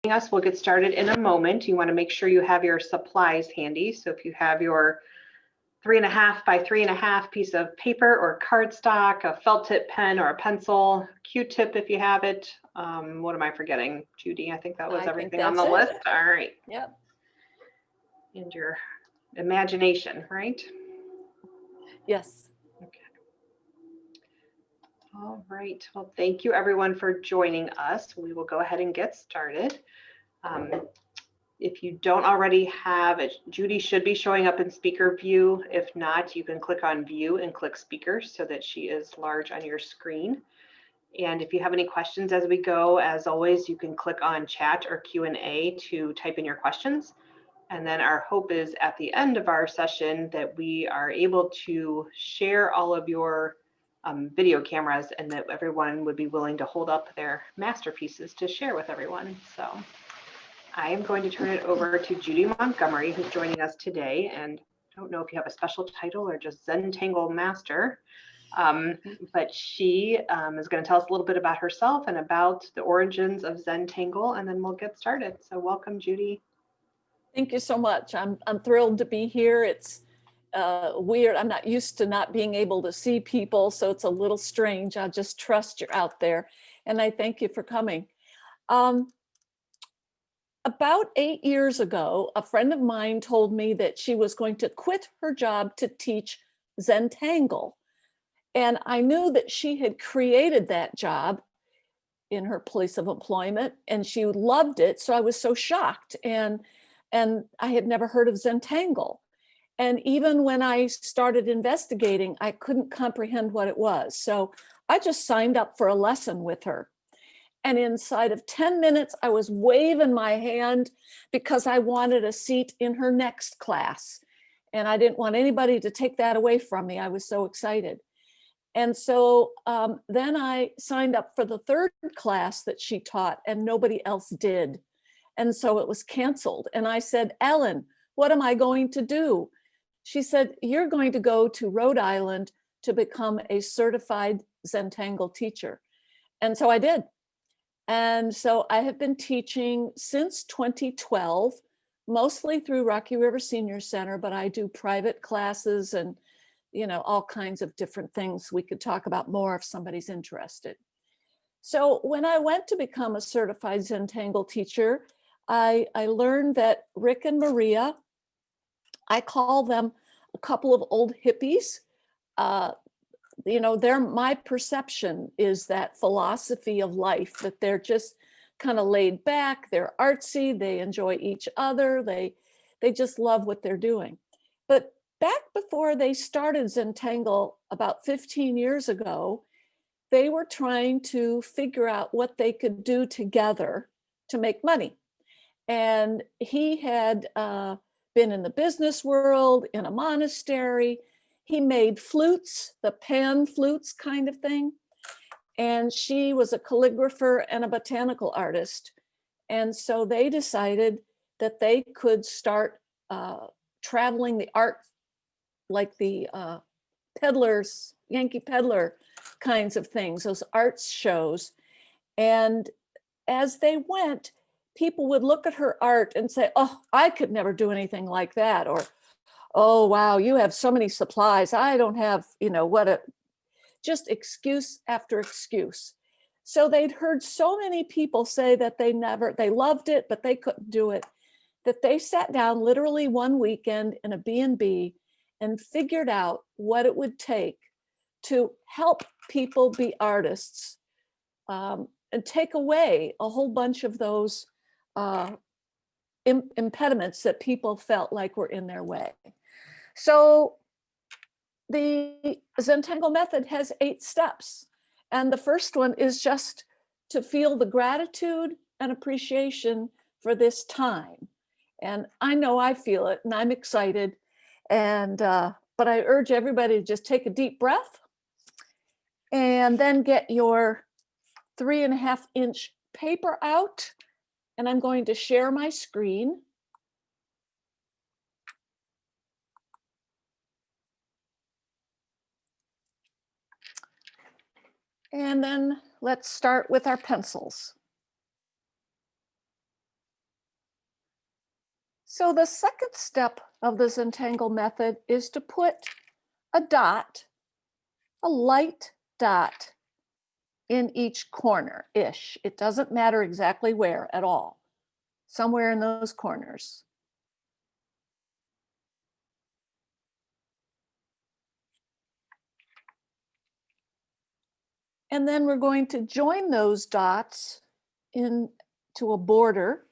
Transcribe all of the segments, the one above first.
us. We'll get started in a moment. You want to make sure you have your supplies handy. So if you have your 3.5 by 3.5 piece of paper or cardstock, a felt tip pen or a pencil, Q-tip if you have it. What am I forgetting, Judy? I think that was everything on the list. All right. Yep. And your imagination, right? Yes. Okay. All right. Well, thank you everyone for joining us. We will go ahead and get started. If you don't already have it, Judy should be showing up in speaker view. If not, you can click on view and click speakers so that she is large on your screen. And if you have any questions as we go, as always, you can click on chat or Q&A to type in your questions. And then our hope is at the end of our session that we are able to share all of your video cameras and that everyone would be willing to hold up their masterpieces to share with everyone. So I am going to turn it over to Judy Montgomery, who's joining us today. And I don't know if you have a special title or just Zentangle Master, but she is going to tell us a little bit about herself and about the origins of Zentangle, and then we'll get started. So welcome, Judy. Thank you so much. I'm thrilled to be here. It's weird. I'm not used to not being able to see people, so it's a little strange. I just trust you're out there, and I thank you for coming. About 8 years ago, a friend of mine told me that she was going to quit her job to teach Zentangle. And I knew that she had created that job in her place of employment and she loved it. So I was so shocked. And I had never heard of Zentangle. And even when I started investigating, I couldn't comprehend what it was. So I just signed up for a lesson with her. And inside of 10 minutes, I was waving my hand because I wanted a seat in her next class. And I didn't want anybody to take that away from me. I was so excited. And so then I signed up for the third class that she taught and nobody else did. And so it was canceled. And I said, Ellen, what am I going to do? She said, you're going to go to Rhode Island to become a certified Zentangle teacher. And so I did. And so I have been teaching since 2012, mostly through Rocky River Senior Center, but I do private classes and, you know, all kinds of different things we could talk about more if somebody's interested. So when I went to become a certified Zentangle teacher, I learned that Rick and Maria, I call them a couple of old hippies. You know, my perception is that philosophy of life, that they're just kind of laid back, they're artsy, they enjoy each other, they just love what they're doing. But back before they started Zentangle about 15 years ago, they were trying to figure out what they could do together to make money. And he had been in the business world, in a monastery. He made flutes, the pan flutes kind of thing. And she was a calligrapher and a botanical artist. And so they decided that they could start traveling the art, like the peddlers, Yankee Peddler kinds of things, those arts shows. And as they went, people would look at her art and say, oh, I could never do anything like that. Or, oh, wow, you have so many supplies. I don't have, you know, just excuse after excuse. So they'd heard so many people say that they loved it, but they couldn't do it, that they sat down literally one weekend in a B&B and figured out what it would take to help people be artists and take away a whole bunch of those impediments that people felt like were in their way. So the Zentangle method has 8 steps. And the first one is just to feel the gratitude and appreciation for this time. And I know I feel it and I'm excited. And but I urge everybody to just take a deep breath and then get your 3.5-inch paper out. And I'm going to share my screen. And then let's start with our pencils. So the second step of the Zentangle method is to put a dot, a light dot, in each corner-ish. It doesn't matter exactly where at all, somewhere in those corners. And then we're going to join those dots into a border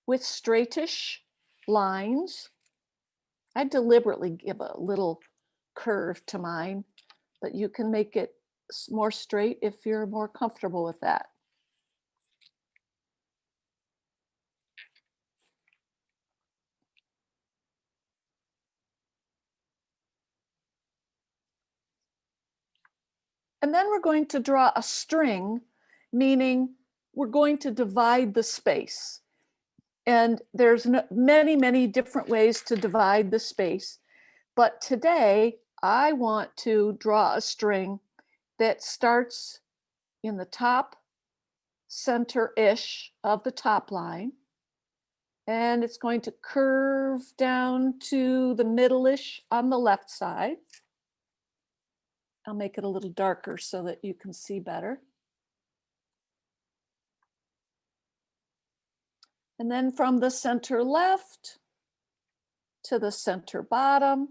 with straightish lines. I deliberately give a little curve to mine, but you can make it more straight if you're more comfortable with that. And then we're going to draw a string, meaning we're going to divide the space. And there's many, many different ways to divide the space. But today, I want to draw a string that starts in the top center-ish of the top line. And it's going to curve down to the middle-ish on the left side. I'll make it a little darker so that you can see better. And then from the center left to the center bottom.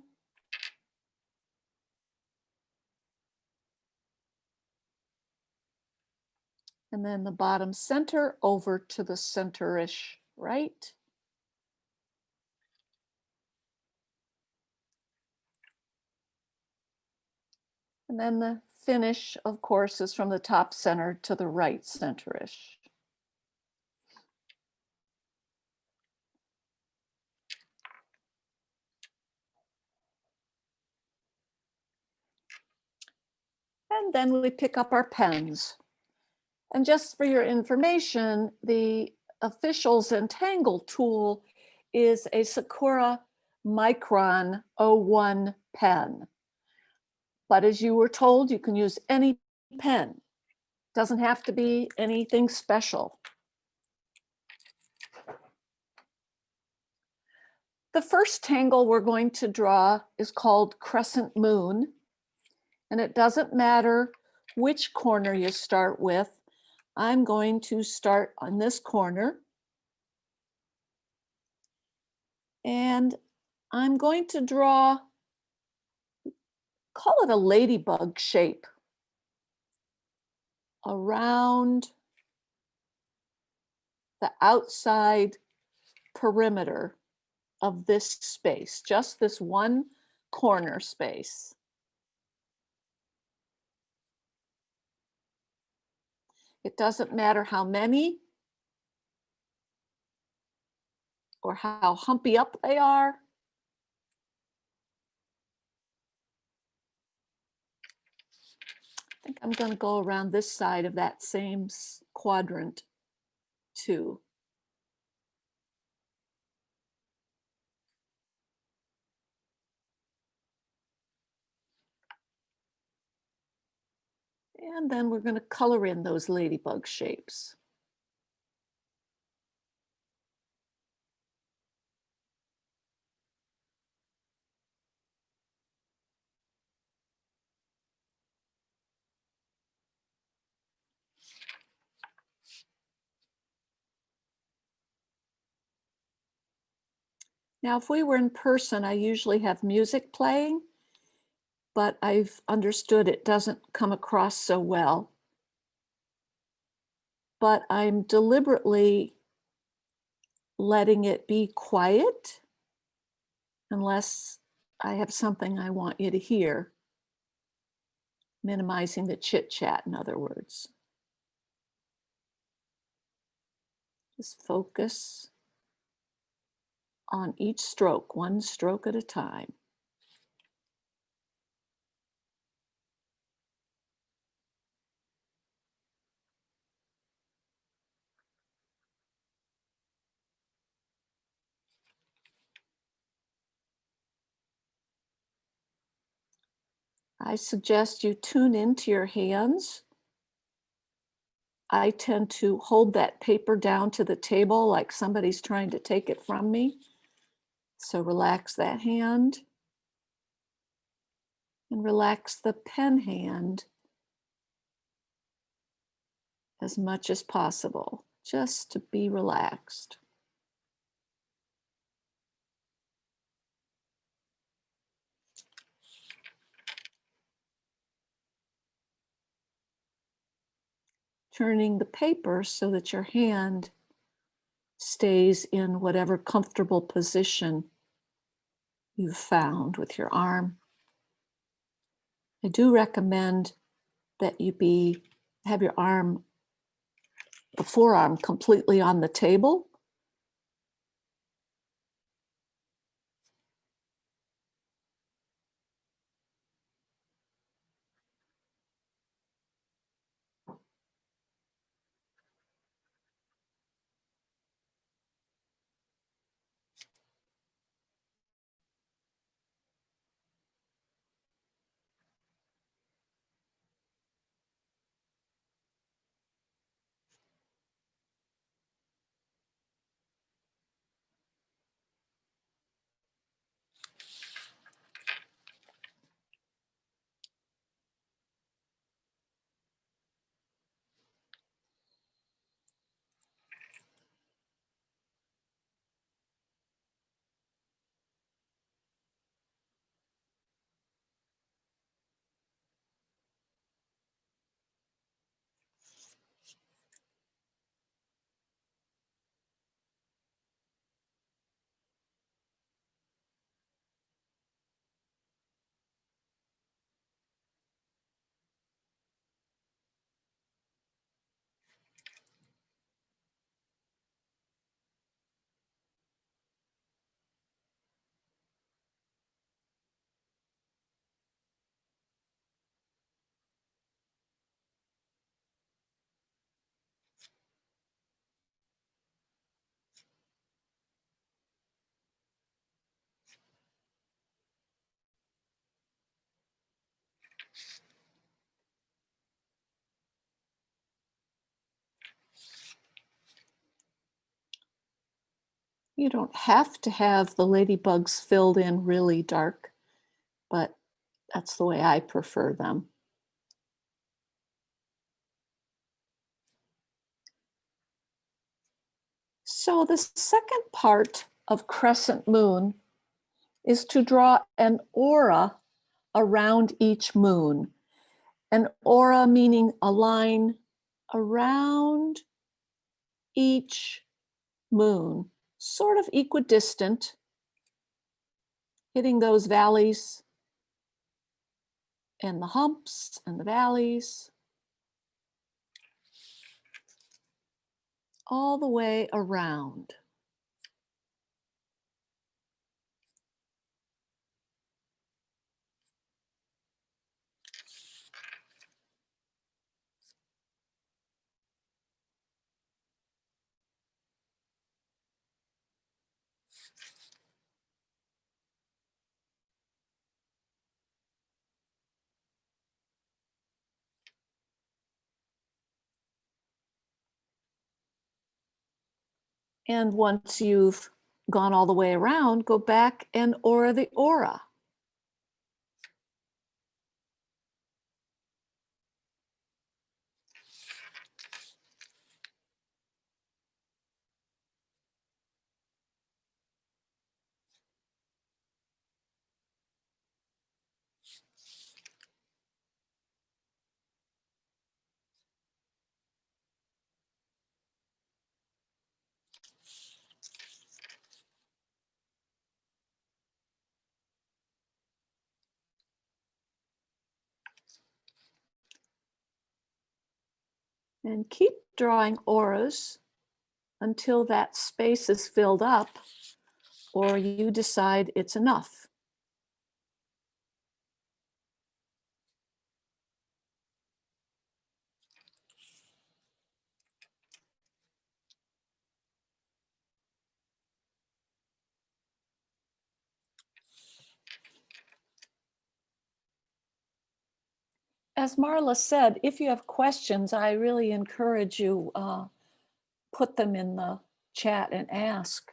And then the bottom center over to the center-ish right. And then the finish, of course, is from the top center to the right center-ish. And then we pick up our pens. And just for your information, the official Zentangle tool is a Sakura Micron 01 pen. But as you were told, you can use any pen. Doesn't have to be anything special. The first tangle we're going to draw is called Crescent Moon. And it doesn't matter which corner you start with. I'm going to start on this corner. And I'm going to draw, call it a ladybug shape, around the outside perimeter of this space, just this one corner space. It doesn't matter how many or how humpy up they are. I think I'm going to go around this side of that same quadrant too. And then we're going to color in those ladybug shapes. Now, if we were in person, I usually have music playing, but I've understood it doesn't come across so well. But I'm deliberately letting it be quiet unless I have something I want you to hear. Minimizing the chit chat, in other words. Just focus on each stroke, one stroke at a time. I suggest you tune into your hands. I tend to hold that paper down to the table like somebody's trying to take it from me. So relax that hand and relax the pen hand as much as possible, just to be relaxed. Turning the paper so that your hand stays in whatever comfortable position you've found with your arm. I do recommend that you have your arm, the forearm, completely on the table. You don't have to have the ladybugs filled in really dark, but that's the way I prefer them. So the second part of crescent moon is to draw an aura around each moon. An aura meaning a line around each moon, sort of equidistant, hitting those valleys and the humps and the valleys, all the way around. And once you've gone all the way around, go back and aura the aura. And keep drawing auras until that space is filled up or you decide it's enough. As Marla said, if you have questions, I really encourage you put them in the chat and ask.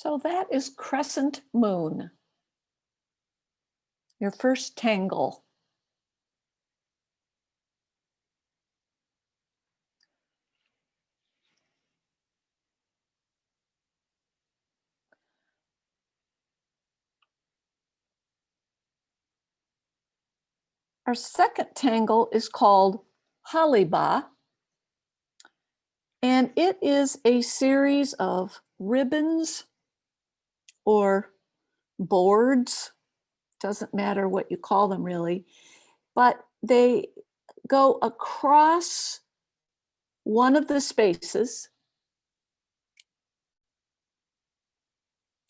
So that is crescent moon, your first tangle. Our second tangle is called Haliba, and it is a series of ribbons or boards, doesn't matter what you call them really, but they go across one of the spaces.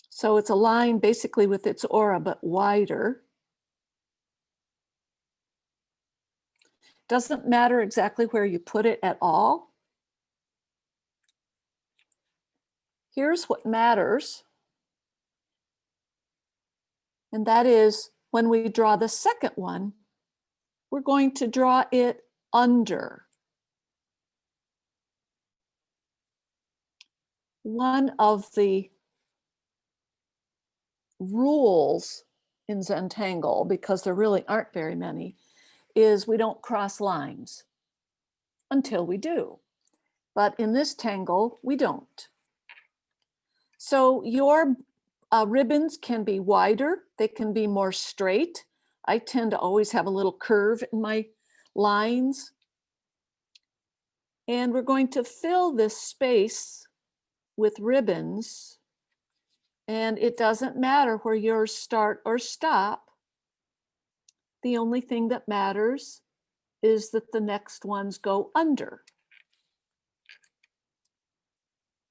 So it's a line basically with its aura, but wider. Doesn't matter exactly where you put it at all. Here's what matters. And that is when we draw the second one, we're going to draw it under. One of the rules in Zentangle, because there really aren't very many, is we don't cross lines until we do. But in this tangle, we don't. So your ribbons can be wider, they can be more straight. I tend to always have a little curve in my lines. And we're going to fill this space with ribbons. And it doesn't matter where yours start or stop. The only thing that matters is that the next ones go under.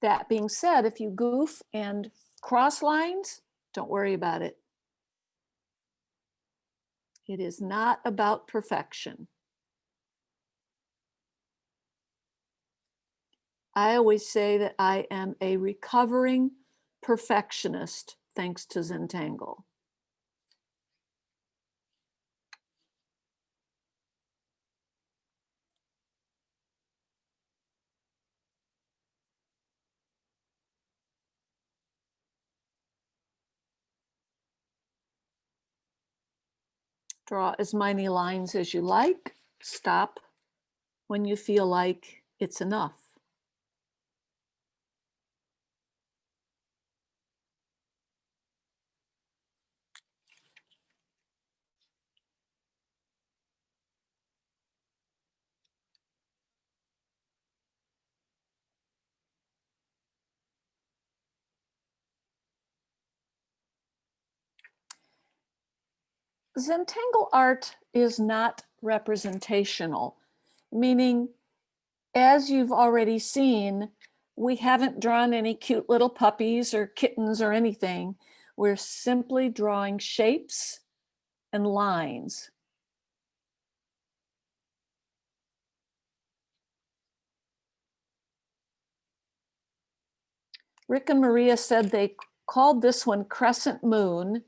That being said, if you goof and cross lines, don't worry about it. It is not about perfection. I always say that I am a recovering perfectionist thanks to Zentangle. Draw as many lines as you like. Stop when you feel like it's enough. Zentangle art is not representational, meaning, as you've already seen, we haven't drawn any cute little puppies or kittens or anything. We're simply drawing shapes and lines. Rick and Maria said they called this one Crescent Moon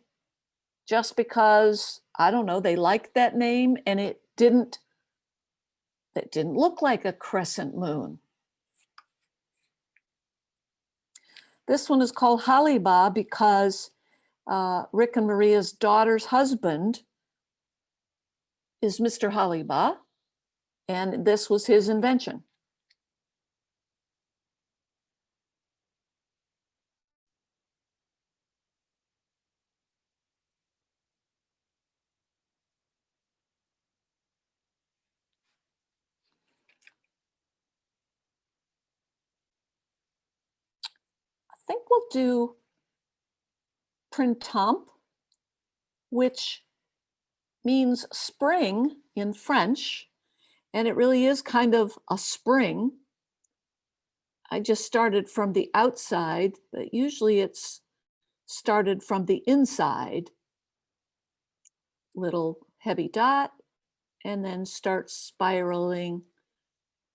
just because, I don't know, they liked that name and it didn't look like a crescent moon. This one is called Haliba because Rick and Maria's daughter's husband is Mr. Haliba, and this was his invention. I think we'll do printemps, which means spring in French, and it really is kind of a spring. I just started from the outside, but usually it's started from the inside. Little heavy dot, and then start spiraling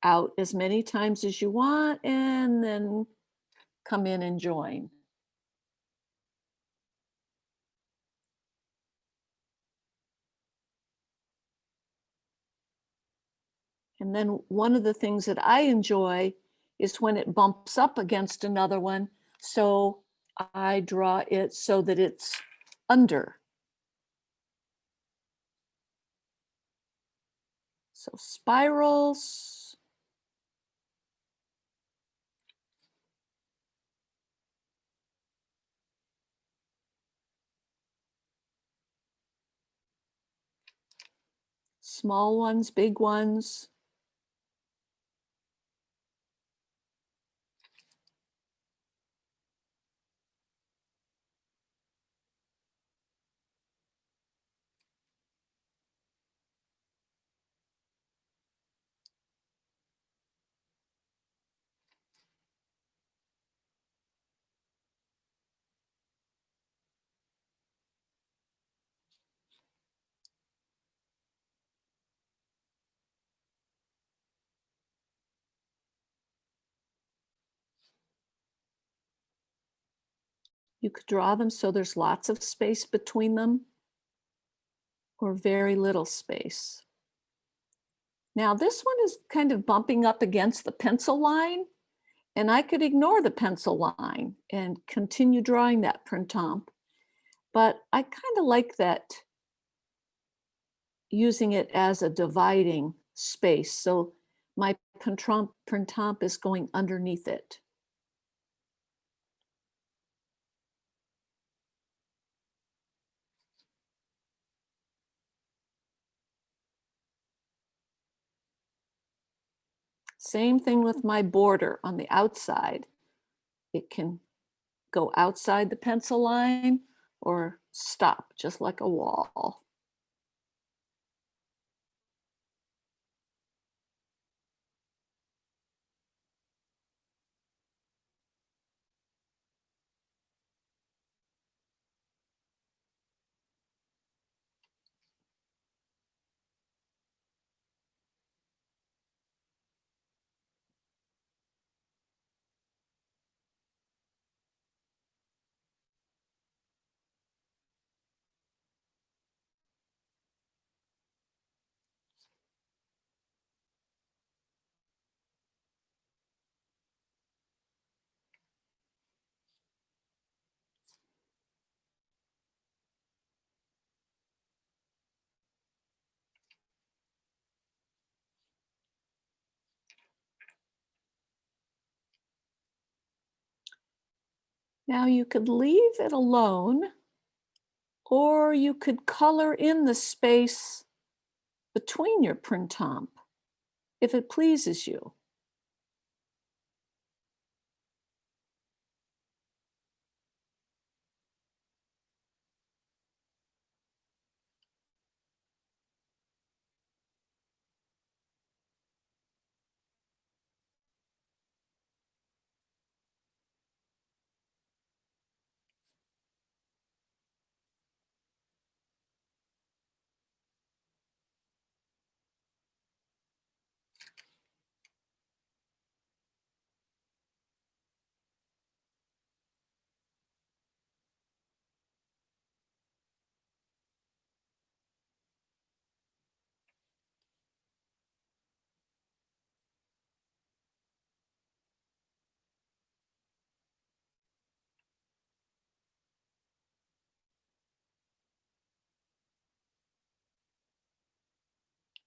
out as many times as you want, and then come in and join. And then one of the things that I enjoy is when it bumps up against another one. So I draw it so that it's under. So spirals. Small ones, big ones. You could draw them so there's lots of space between them or very little space. Now this one is kind of bumping up against the pencil line, and I could ignore the pencil line and continue drawing that printemps. But I kind of like that, using it as a dividing space. So my printemps is going underneath it. Same thing with my border on the outside. It can go outside the pencil line or stop just like a wall. Now you could leave it alone, or you could color in the space between your printemps if it pleases you.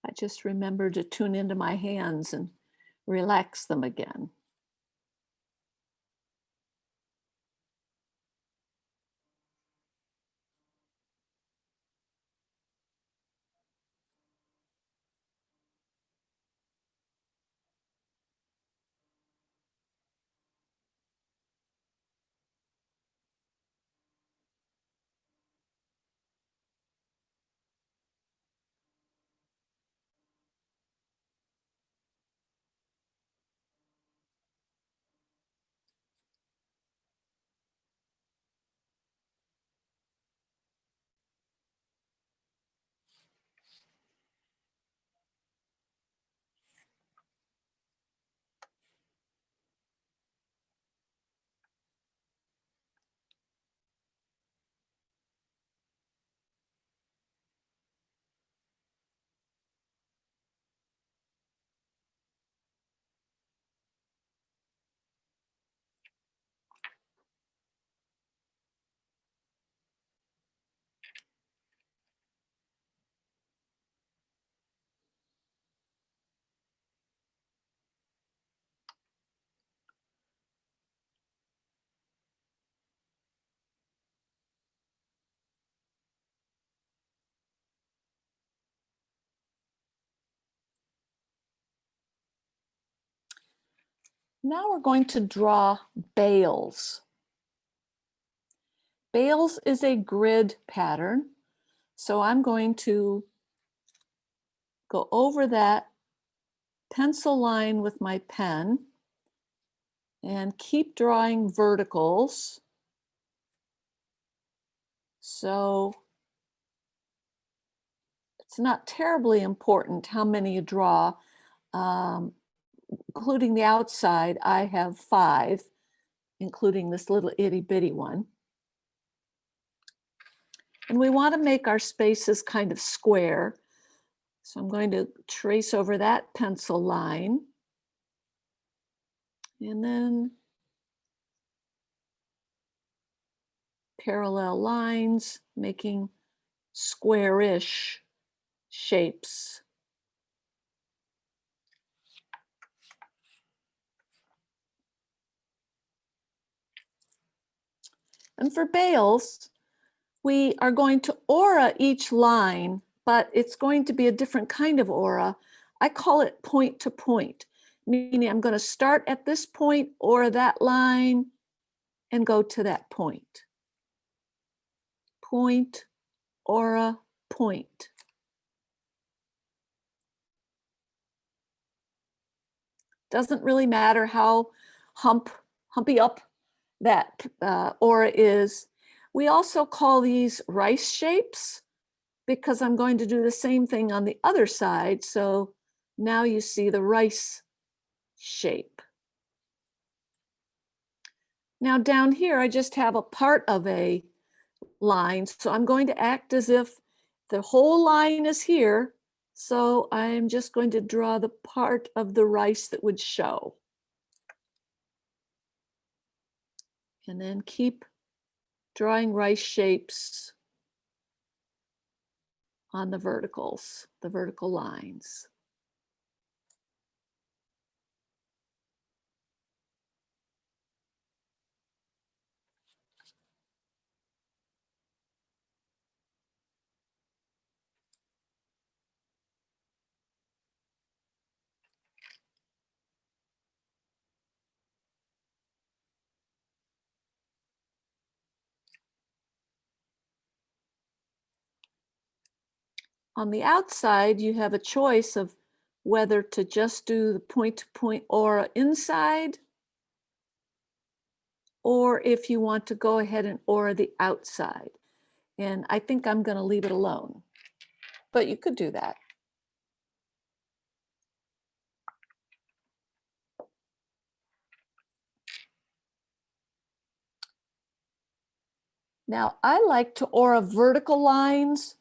I just remember to tune into my hands and relax them again. Now we're going to draw bales. Bales is a grid pattern. So I'm going to go over that pencil line with my pen and keep drawing verticals. So it's not terribly important how many you draw. Including the outside, I have 5, including this little itty bitty one. And we want to make our spaces kind of square. So I'm going to trace over that pencil line. And then parallel lines, making squarish shapes. And for bales, we are going to aura each line, but it's going to be a different kind of aura. I call it point to point, meaning I'm going to start at this point, aura that line, and go to that point. Point, aura, point. Doesn't really matter how humpy up that aura is. We also call these rice shapes because I'm going to do the same thing on the other side. So now you see the rice shape. Now down here, I just have a part of a line. So I'm going to act as if the whole line is here. So I'm just going to draw the part of the rice that would show. And then keep drawing rice shapes on the verticals, the vertical lines. On the outside, you have a choice of whether to just do the point-to-point aura inside, or if you want to go ahead and aura the outside. And I think I'm going to leave it alone, but you could do that. Now, I like to aura vertical lines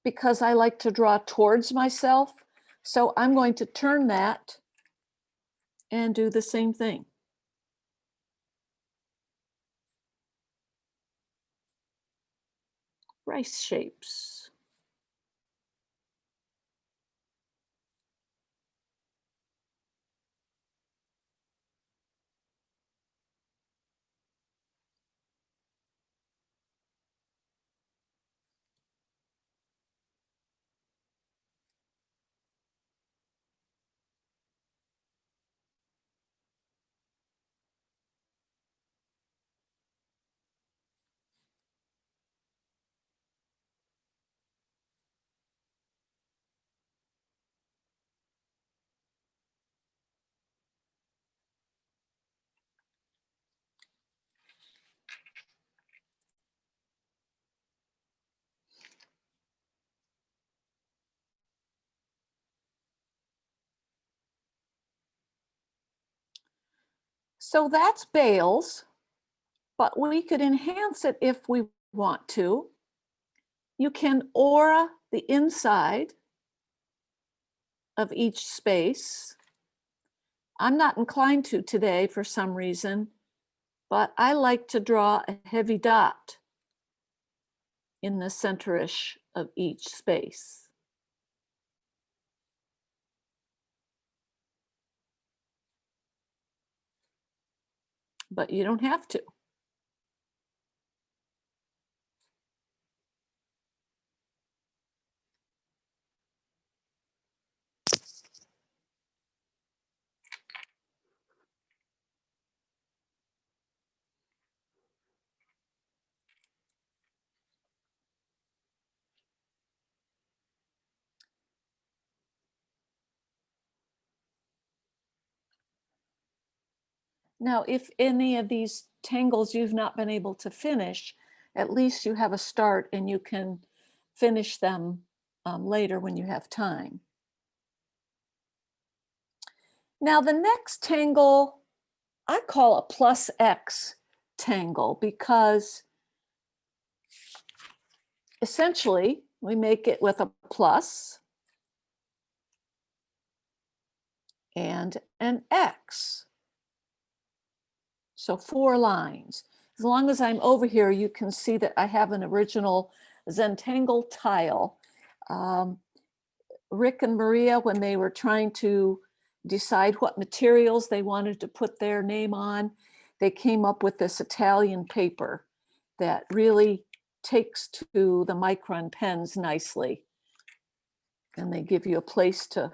because I like to draw towards myself. So I'm going to turn that and do the same thing. Rice shapes. So that's bales, but we could enhance it if we want to. You can aura the inside of each space. I'm not inclined to today for some reason, but I like to draw a heavy dot in the center-ish of each space. But you don't have to. Now, if any of these tangles you've not been able to finish, at least you have a start and you can finish them later when you have time. Now, the next tangle I call a plus X tangle because essentially we make it with a plus and an X. So 4 lines. As long as I'm over here, you can see that I have an original Zentangle tile. Rick and Maria, when they were trying to decide what materials they wanted to put their name on, they came up with this Italian paper that really takes to the micron pens nicely. And they give you a place to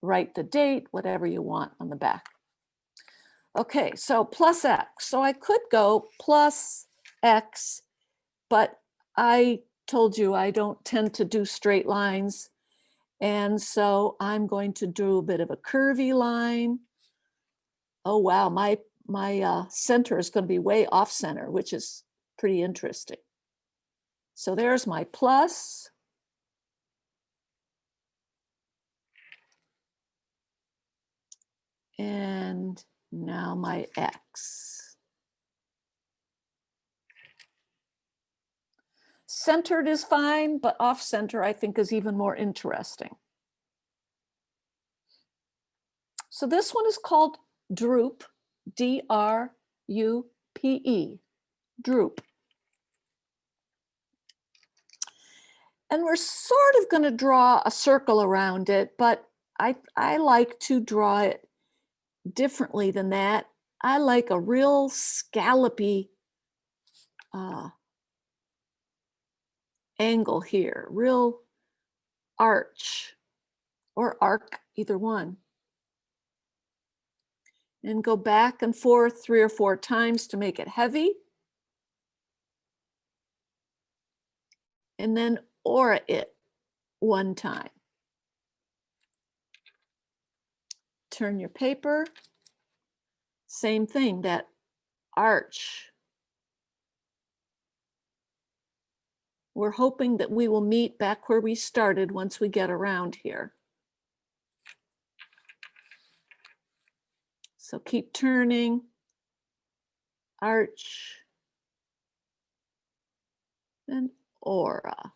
write the date, whatever you want on the back. Okay, so plus X. So I could go plus X, but I told you I don't tend to do straight lines. And so I'm going to do a bit of a curvy line. Oh, wow, my center is going to be way off center, which is pretty interesting. So there's my plus. And now my X. Centered is fine, but off center I think is even more interesting. So this one is called droop, D-R-U-P-E, droop. And we're sort of going to draw a circle around it, but I like to draw it differently than that. I like a real scallopy angle here, real arch or arc, either one. And go back and forth 3 or 4 times to make it heavy. And then aura it 1 time. Turn your paper. Same thing, that arch. We're hoping that we will meet back where we started once we get around here. So keep turning, arch, and aura.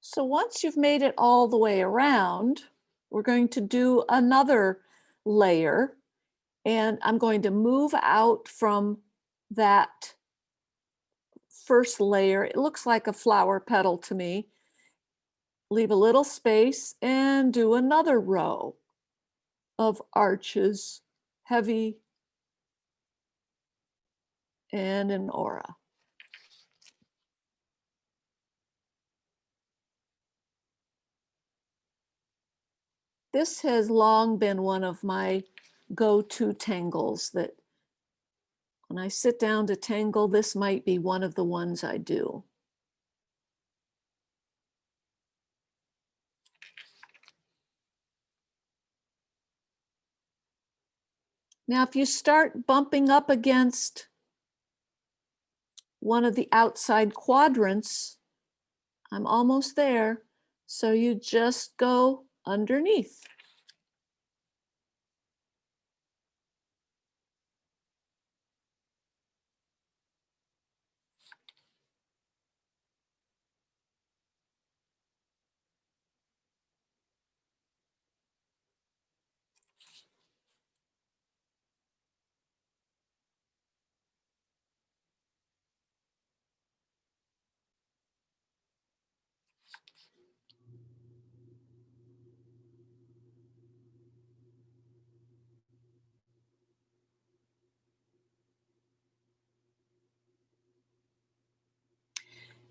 So once you've made it all the way around, we're going to do another layer, and I'm going to move out from that first layer. It looks like a flower petal to me. Leave a little space and do another row of arches, heavy, and an aura. This has long been one of my go-to tangles that when I sit down to tangle, this might be one of the ones I do. Now, if you start bumping up against one of the outside quadrants, I'm almost there. So you just go underneath.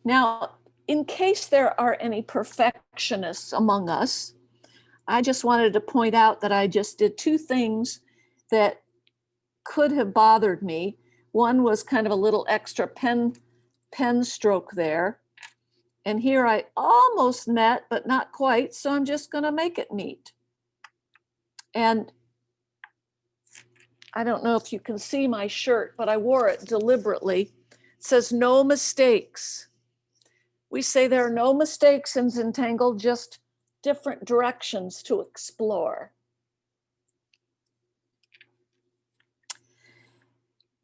Now, in case there are any perfectionists among us, I just wanted to point out that I just did two things that could have bothered me. One was kind of a little extra pen stroke there. And here I almost met, but not quite. So I'm just going to make it neat. And I don't know if you can see my shirt, but I wore it deliberately. It says no mistakes. We say there are no mistakes in Zentangle, just different directions to explore.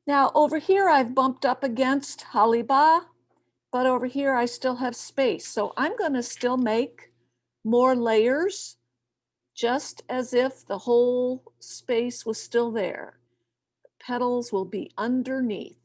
Now over here, I've bumped up against Haliba, but over here I still have space. So I'm going to still make more layers, just as if the whole space was still there. The petals will be underneath.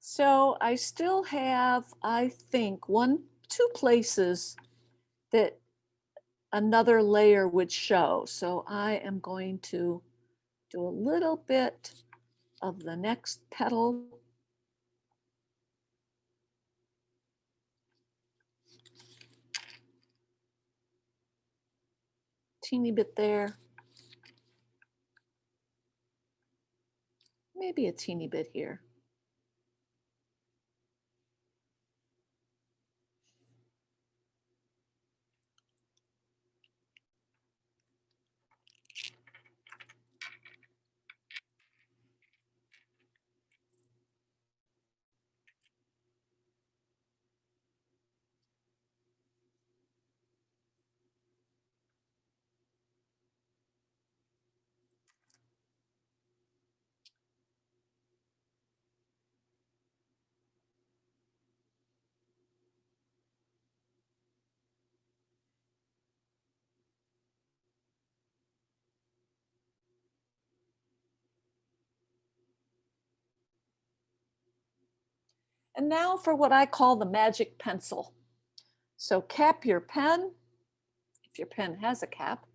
So I still have, I think, two places that another layer would show. So I am going to do a little bit of the next petal. Teeny bit there. Maybe a teeny bit here. And now for what I call the magic pencil. So cap your pen, if your pen has a cap.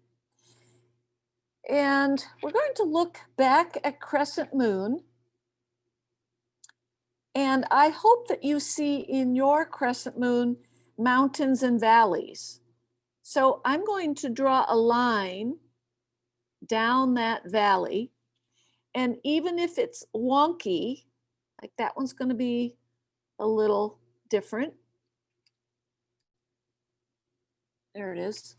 And we're going to look back at Crescent Moon. And I hope that you see in your Crescent Moon mountains and valleys. So I'm going to draw a line down that valley. And even if it's wonky, like that one's going to be a little different. There it is.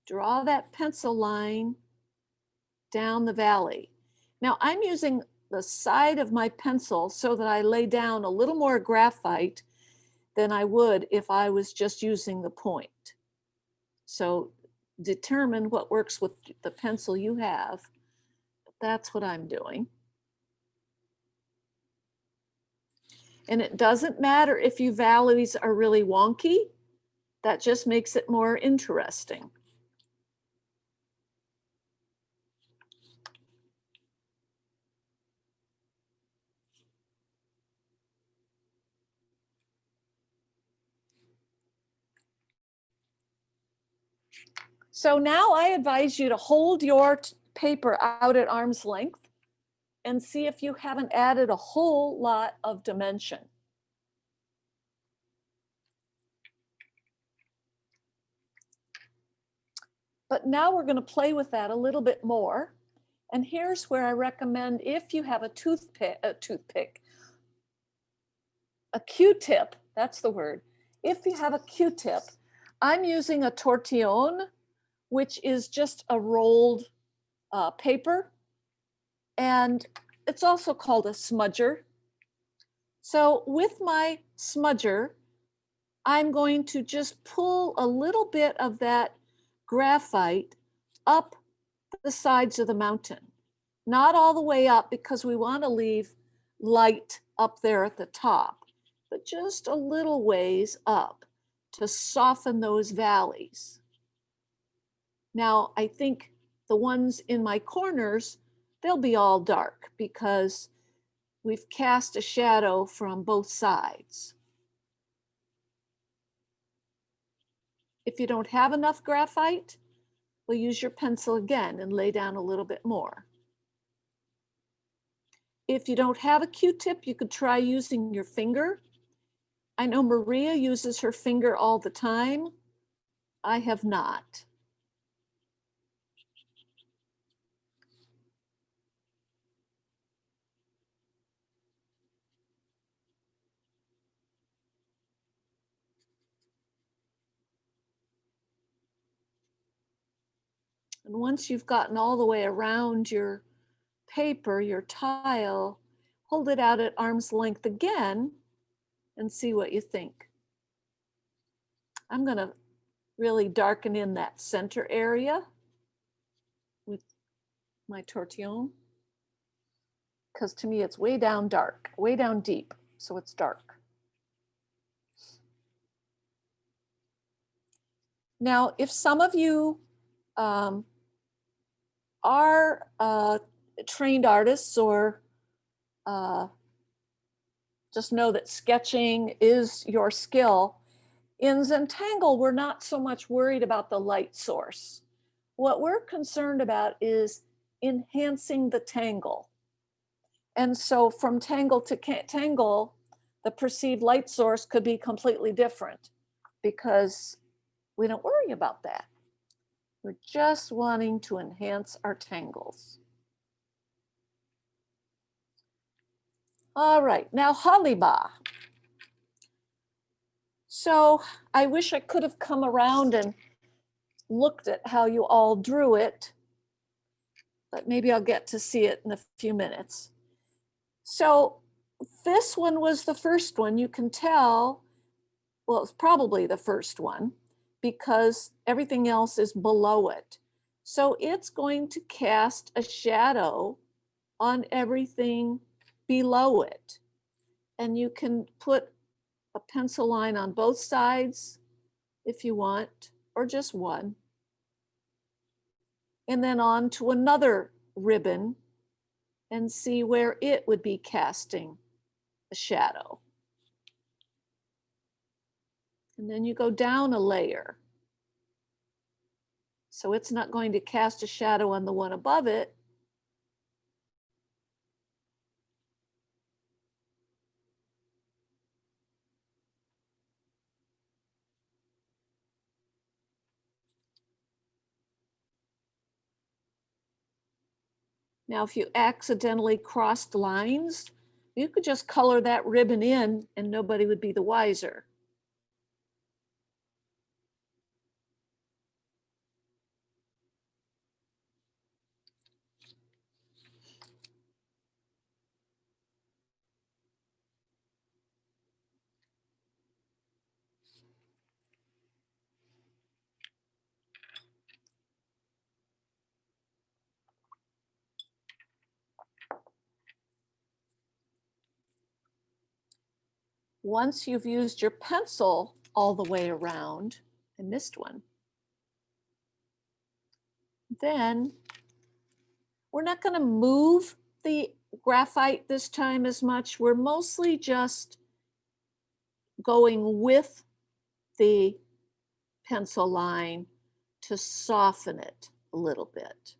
Draw that pencil line down the valley. Now I'm using the side of my pencil so that I lay down a little more graphite than I would if I was just using the point. So determine what works with the pencil you have. That's what I'm doing. And it doesn't matter if your valleys are really wonky, that just makes it more interesting. So now I advise you to hold your paper out at arm's length and see if you haven't added a whole lot of dimension. But now we're going to play with that a little bit more. And here's where I recommend, if you have a Q-tip, that's the word. If you have a Q-tip, I'm using a tortillon, which is just a rolled paper, and it's also called a smudger. So with my smudger, I'm going to just pull a little bit of that graphite up the sides of the mountain. Not all the way up, because we want to leave light up there at the top, but just a little ways up to soften those valleys. Now, I think the ones in my corners, they'll be all dark because we've cast a shadow from both sides. If you don't have enough graphite, we'll use your pencil again and lay down a little bit more. If you don't have a Q-tip, you could try using your finger. I know Maria uses her finger all the time. I have not. And once you've gotten all the way around your paper, your tile, hold it out at arm's length again and see what you think. I'm going to really darken in that center area with my tortillon, because to me it's way down dark, way down deep, so it's dark. Now, if some of you are trained artists, or just know that sketching is your skill, in Zentangle, we're not so much worried about the light source. What we're concerned about is enhancing the tangle. And so from tangle to tangle, the perceived light source could be completely different, because we don't worry about that. We're just wanting to enhance our tangles. All right, now Haliba. So I wish I could have come around and looked at how you all drew it, but maybe I'll get to see it in a few minutes. So this one was the first one. You can tell, well, it's probably the first one because everything else is below it. So it's going to cast a shadow on everything below it. And you can put a pencil line on both sides if you want, or just one. And then on to another ribbon and see where it would be casting a shadow. And then you go down a layer. So it's not going to cast a shadow on the one above it. Now, if you accidentally crossed lines, you could just color that ribbon in and nobody would be the wiser. Once you've used your pencil all the way around, I missed one, then we're not going to move the graphite this time as much. We're mostly just going with the pencil line to soften it a little bit.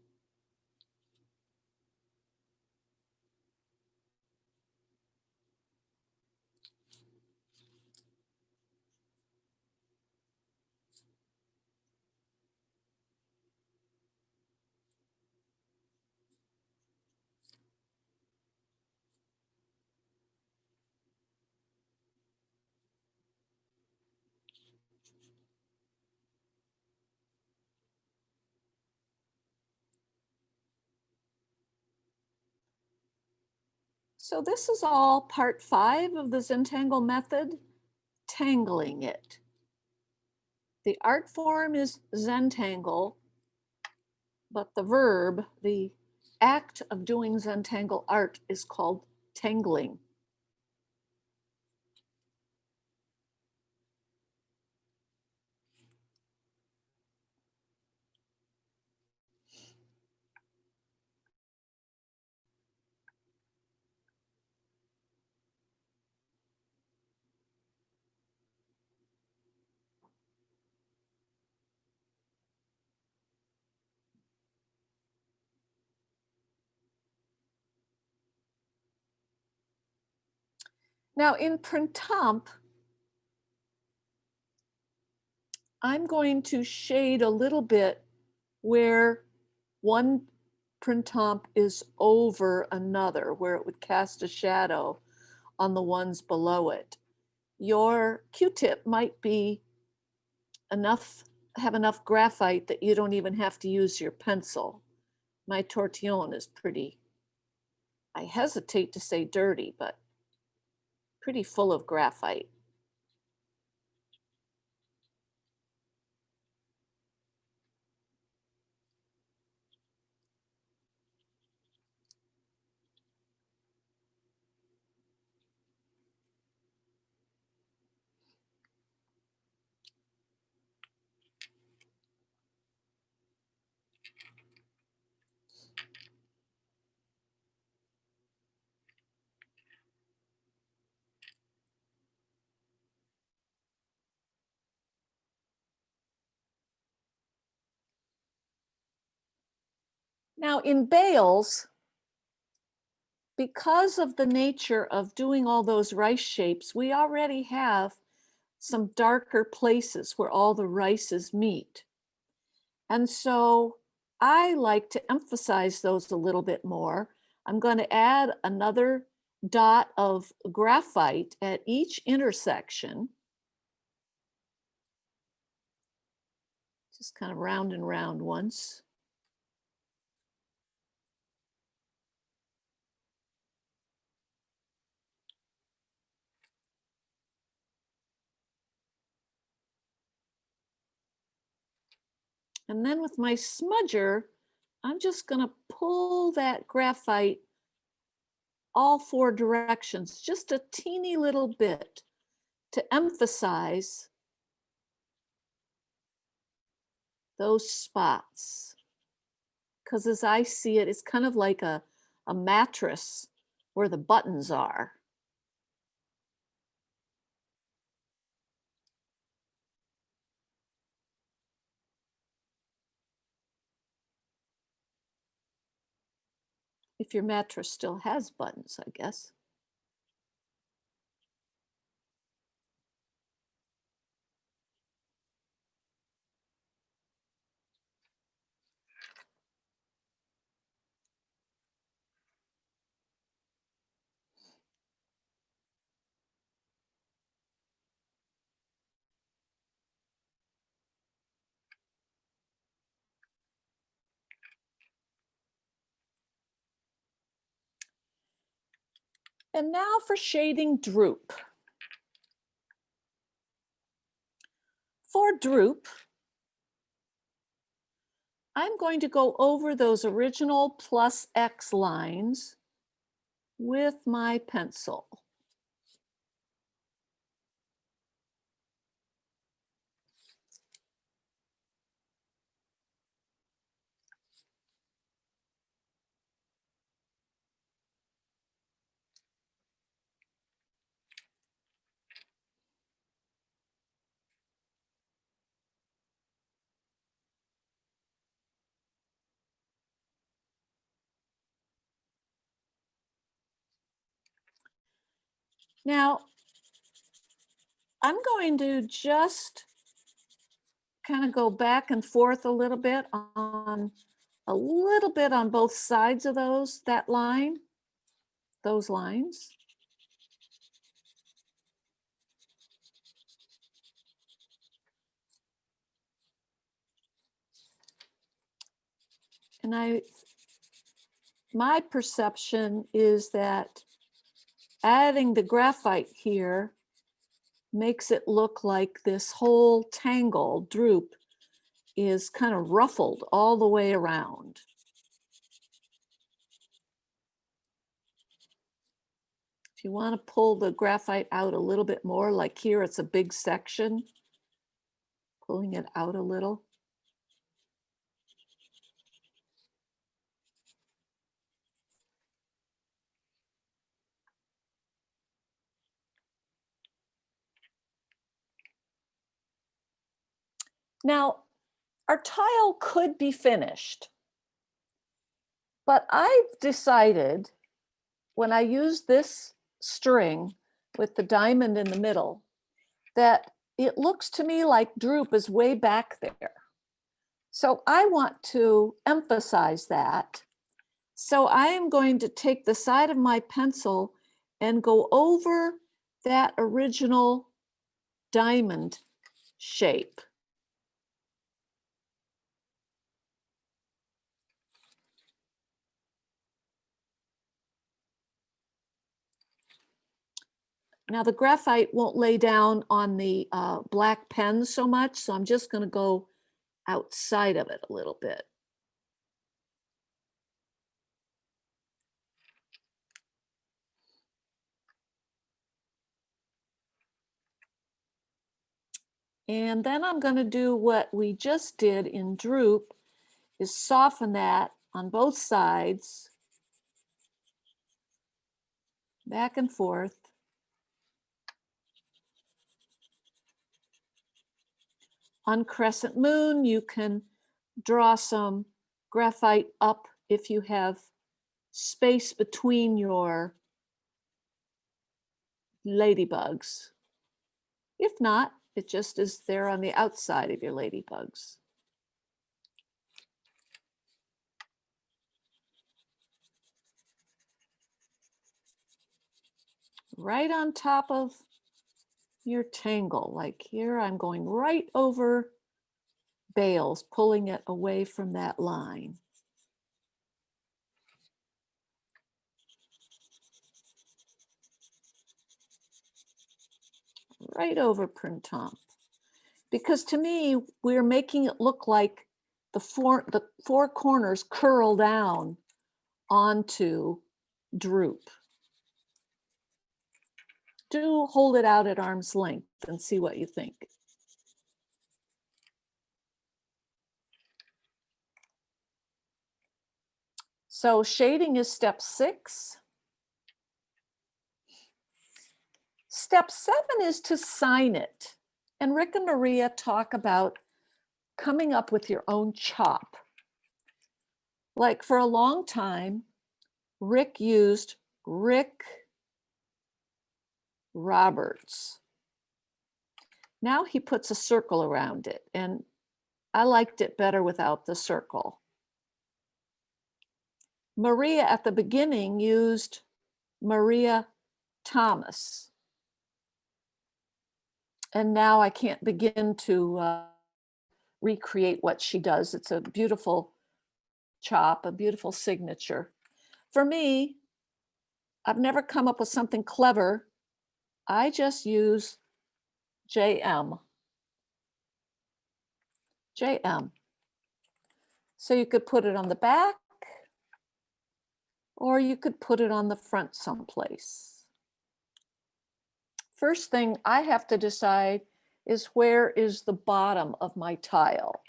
So this is all part 5 of the Zentangle method, tangling it. The art form is Zentangle, but the verb, the act of doing Zentangle art is called tangling. Now in Printemps, I'm going to shade a little bit where one Printemps is over another, where it would cast a shadow on the ones below it. Your Q-tip might be have enough graphite that you don't even have to use your pencil. My tortillon is pretty, I hesitate to say dirty, but pretty full of graphite. Now in bales, because of the nature of doing all those rice shapes, we already have some darker places where all the rices meet. And so I like to emphasize those a little bit more. I'm going to add another dot of graphite at each intersection. Just kind of round and round once. And then with my smudger, I'm just going to pull that graphite all 4 directions, just a teeny little bit to emphasize those spots. Because as I see it, it's kind of like a mattress where the buttons are. If your mattress still has buttons, I guess. And now for shading droop. For droop, I'm going to go over those original plus X lines with my pencil. Now, I'm going to just kind of go back and forth a little bit on both sides of that line, those lines. And my perception is that adding the graphite here makes it look like this whole tangle droop is kind of ruffled all the way around. If you want to pull the graphite out a little bit more, like here, it's a big section, pulling it out a little. Now, our tile could be finished, but I've decided when I use this string with the diamond in the middle, that it looks to me like droop is way back there. So I want to emphasize that. So I am going to take the side of my pencil and go over that original diamond shape. Now the graphite won't lay down on the black pen so much, so I'm just going to go outside of it a little bit. And then I'm going to do what we just did in droop, is soften that on both sides, back and forth. On crescent moon, you can draw some graphite up if you have space between your ladybugs. If not, it just is there on the outside of your ladybugs. Right on top of your tangle, like here, I'm going right over bales, pulling it away from that line. Right over printemps. Because to me, we're making it look like the four corners curl down onto droop. Do hold it out at arm's length and see what you think. So shading is step 6. Step 7 is to sign it. And Rick and Maria talk about coming up with your own chop. Like for a long time, Rick used Rick Roberts. Now he puts a circle around it, and I liked it better without the circle. Maria at the beginning used Maria Thomas. And now I can't begin to recreate what she does. It's a beautiful chop, a beautiful signature. For me, I've never come up with something clever. I just use JM. JM. So you could put it on the back, or you could put it on the front someplace. First thing I have to decide is where is the bottom of my tile.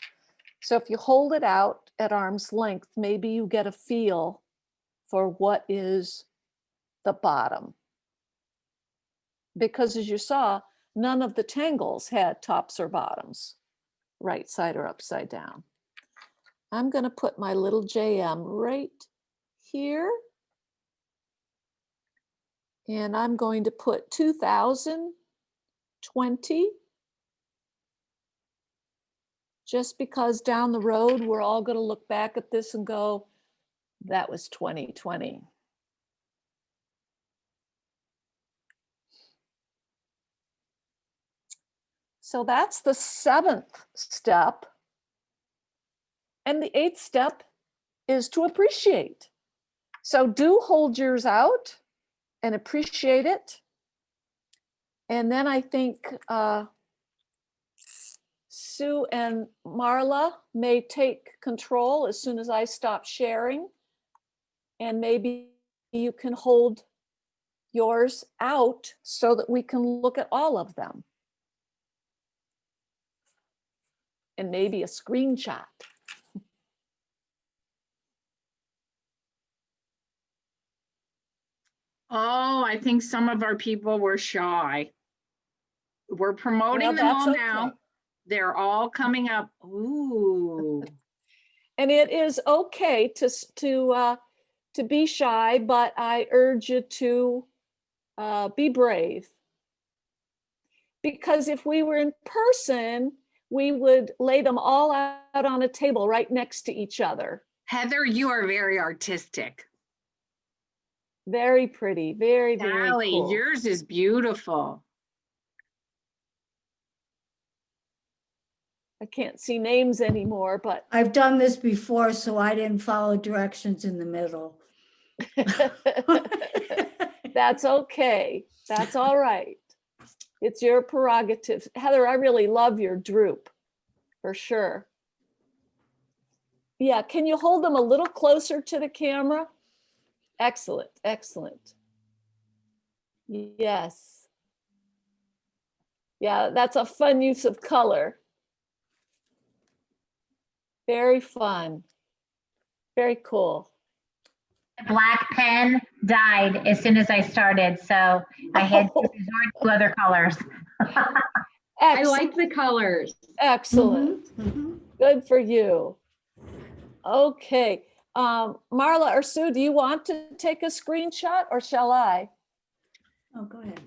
So if you hold it out at arm's length, maybe you get a feel for what is the bottom. Because as you saw, none of the tangles had tops or bottoms, right side or upside down. I'm going to put my little JM right here. And I'm going to put 2020, just because down the road, we're all going to look back at this and go, that was 2020. So that's the 7th step. And the 8th step is to appreciate. So do hold yours out and appreciate it. And then I think Sue and Marla may take control as soon as I stop sharing. And maybe you can hold yours out so that we can look at all of them. And maybe a screenshot. Oh, I think some of our people were shy. We're promoting Well, them all that's now. okay. They're all coming up. Ooh. And it is okay to be shy, but I urge you to be brave. Because if we were in person, we would lay them all out on a table right next to each other. Heather, you are very artistic. Very pretty, very, very Sally, cool. yours is beautiful. I can't see names anymore, but I've done this before, so I didn't follow directions in the middle. that's okay. That's all right. It's your prerogative. Heather, I really love your droop, for sure. Yeah, can you hold them a little closer to the camera? Excellent, excellent. Yes. Yeah, that's a fun use of color. Very fun. Very cool. Black pen died as soon as I started, so I had to resort to other colors. I like the colors. Excellent. Good for you. Okay. Marla or Sue, do you want to take a screenshot or shall I? Oh, go ahead.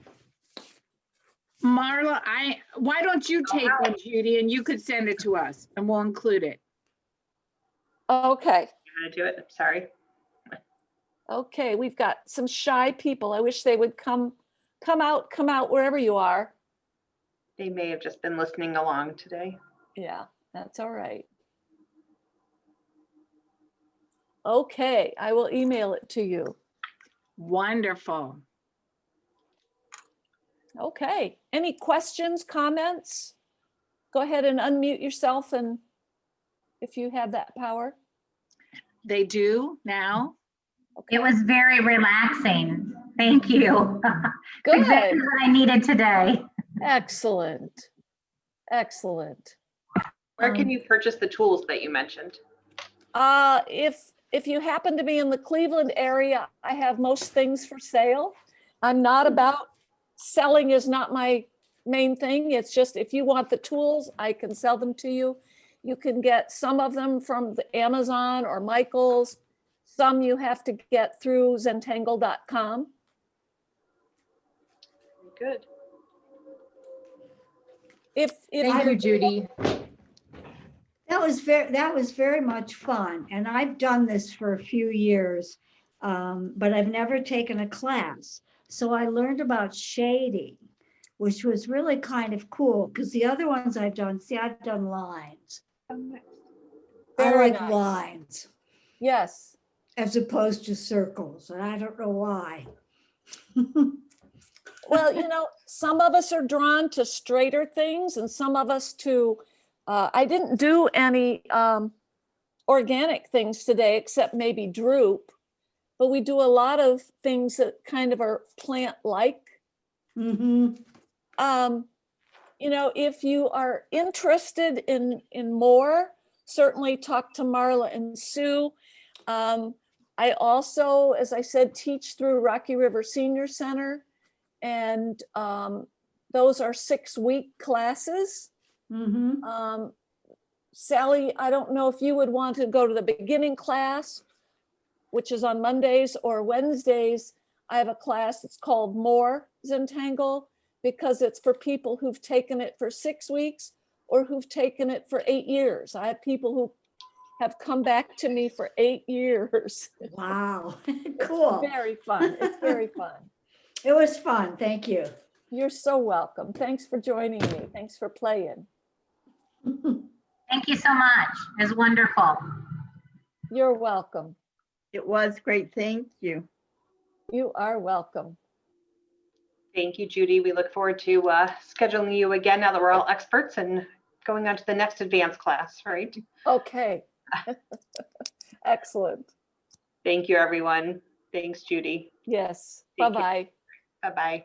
Marla, why don't you take one, Judy, and you could send it to us and we'll include it. Okay. I'm gonna do it. Sorry. Okay, we've got some shy people. I wish they would come out wherever you are. They may have just been listening along today. Yeah, that's all right. Okay, I will email it to you. Wonderful. Okay, any questions, comments? Go ahead and unmute yourself, and if you have that power. They do now? Okay. It was very relaxing. Thank you. Good. Exactly what I needed today. Excellent. Excellent. Where can you purchase the tools that you mentioned? If you happen to be in the Cleveland area, I have most things for sale. I'm not about selling, is not my main thing. It's just if you want the tools, I can sell them to you. You can get some of them from the Amazon or Michael's. Some you have to get through Zentangle.com. Good. If Thank you, Judy. That was very much fun. And I've done this for a few years, but I've never taken a class. So I learned about shading, which was really kind of cool because the other ones I've done, I've done lines. I Very like nice. lines Yes. as opposed to circles, and I don't know why. Well, you know, some of us are drawn to straighter things and some of us to, I didn't do any organic things today except maybe droop, but we do a lot of things that kind of are plant-like. Mm-hmm. You know, if you are interested in more, certainly talk to Marla and Sue. I also, as I said, teach through Rocky River Senior Center, and those are 6-week classes. Mm-hmm. Sally, I don't know if you would want to go to the beginning class, which is on Mondays or Wednesdays. I have a class that's called More Zentangle, because it's for people who've taken it for 6 weeks or who've taken it for 8 years. I have people who have come back to me for 8 years. Wow. Cool. Very fun. It's very fun. It was fun. Thank you. You're so welcome. Thanks for joining me. Thanks for playing. Thank you so much. It was wonderful. You're welcome. It was great. Thank you. You are welcome. Thank you, Judy. We look forward to scheduling you again now that we're all experts and going on to the next advanced class, right? Okay. Excellent. Thank you, everyone. Thanks, Judy. Yes. Take care. Bye-bye. Bye-bye.